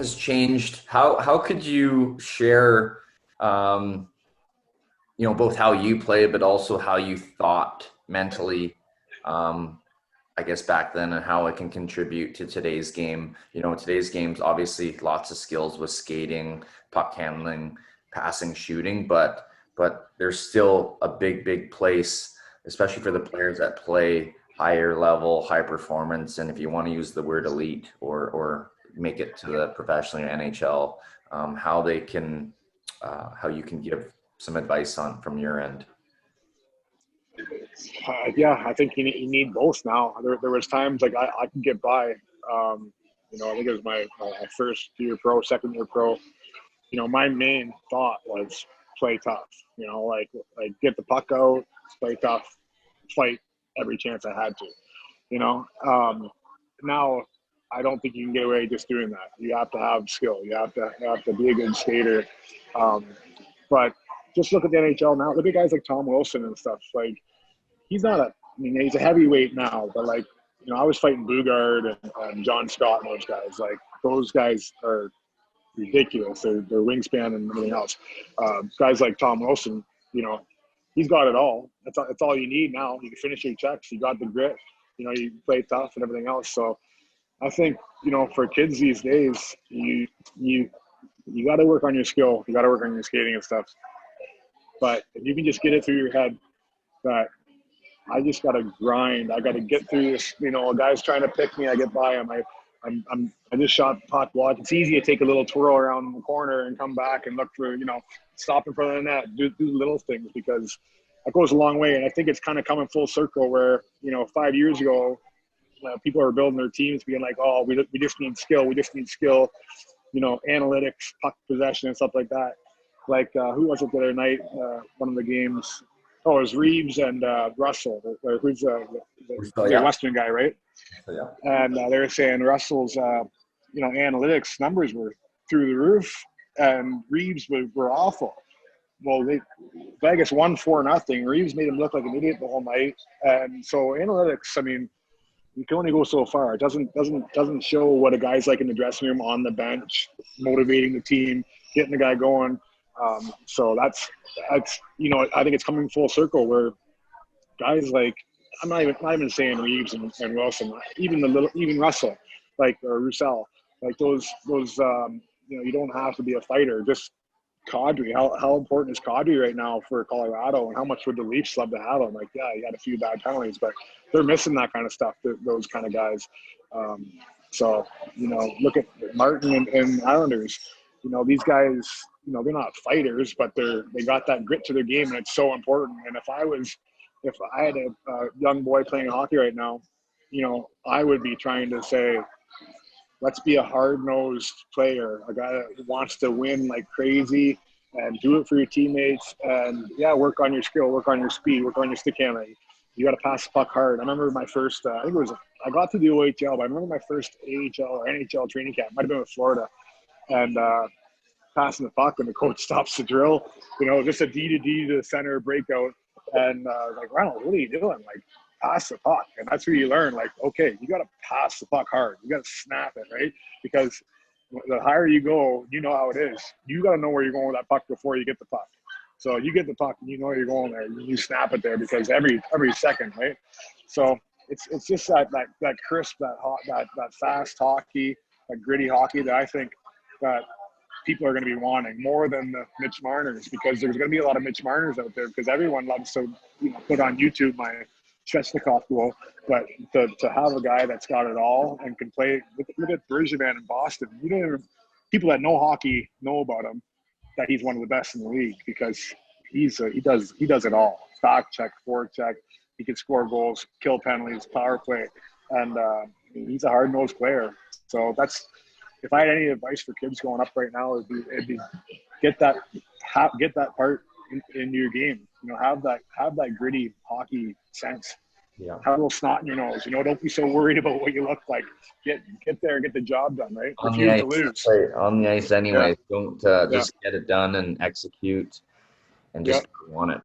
has changed, how could you share, both how you play, but also how you thought mentally, I guess back then, and how it can contribute to today's game? Today's game's obviously lots of skills with skating, puck handling, passing, shooting, but there's still a big place, especially for the players that play higher level, high performance, and if you want to use the word elite or make it to the professional or NHL, how they can, how you can give some advice on from your end. Yeah, I think you need both now. There was times like I could get by. I think it was my first year pro, second year pro. My main thought was play tough. Like get the puck out, play tough, fight every chance I had to. Now I don't think you can get away just doing that. You have to have skill. You have to be a good skater. But just look at the NHL now. Look at guys like Tom Wilson and stuff. Like he's a heavyweight now, but I was fighting Boogaard and John Scott and those guys. Like those guys are ridiculous. Their wingspan and everything else. Guys like Tom Wilson, he's got it all. That's all you need now. You can finish your checks. You got the grit. You play tough and everything else. So I think, for kids these days, you got to work on your skill. You got to work on your skating and stuff. But if you can just get it through your head that I just got to grind. I got to get through this. A guy's trying to pick me. I get by him. I just shot puck watch. It's easy to take a little twirl around the corner and come back and look for, stop in front of the net, do little things, because that goes a long way. And I think it's kind of coming full circle where, 5 years ago, people are building their teams being like, oh, we just need skill. We just need skill, analytics, puck possession and stuff like that. Like, who was it the other night? One of the games. Oh, it was Reeves and Russell. Who's the Western guy, right? Yeah. And they were saying Russell's, analytics numbers were through the roof, and Reeves were awful. Well, Vegas won 4-0. Reeves made him look like an idiot the whole night, and so analytics. I mean, you can only go so far. It doesn't show what a guy's like in the dressing room, on the bench, motivating the team, getting the guy going. So that's I think it's coming full circle where guys like, I'm not even saying Reeves and Wilson, even Russell, or Roussel, like those you don't have to be a fighter. Just Kadri, how important is Kadri right now for Colorado, and how much would the Leafs love to have him? Like, yeah, he had a few bad penalties, but they're missing that kind of stuff. Those kind of guys. So look at Martin and Islanders. These guys, they're not fighters, but they got that grit to their game, and it's so important. And if I had a young boy playing hockey right now, I would be trying to say, let's be a hard-nosed player, a guy that wants to win like crazy and do it for your teammates. And work on your skill, work on your speed, work on your stick handling. You got to pass the puck hard. I remember my first, I got to the OHL, but I remember my first AHL or NHL training camp. Might have been with Florida. And passing the puck, and the coach stops the drill, just a D to D to the center breakout. And like, Reynolds, what are you doing? Like, pass the puck. And that's where you learn, like, okay, you got to pass the puck hard. You got to snap it, right? Because the higher you go, you know how it is. You got to know where you're going with that puck before you get the puck. So you get the puck and you know you're going there. You snap it there, because every second, right? So it's just that crisp, that fast hockey, that gritty hockey that I think that people are going to be wanting more than the Mitch Marners, because there's going to be a lot of Mitch Marners out there, because everyone loves to put on YouTube my Svechnikov goal. But to have a guy that's got it all and can play, look at Bergevin in Boston. People that know hockey know about him, that he's one of the best in the league, because he does it all. Back check, forward check. He can score goals, kill penalties, power play, and he's a hard-nosed player. So that's, if I had any advice for kids going up right now, it'd be get that part in your game. Have that gritty hockey sense. Yeah. Have a little snot in your nose. Don't be so worried about what you look like. Get there and get the job done, right? Refuse to lose. Right, on the ice anyway. Yeah. Don't just get it done and execute, and just want it.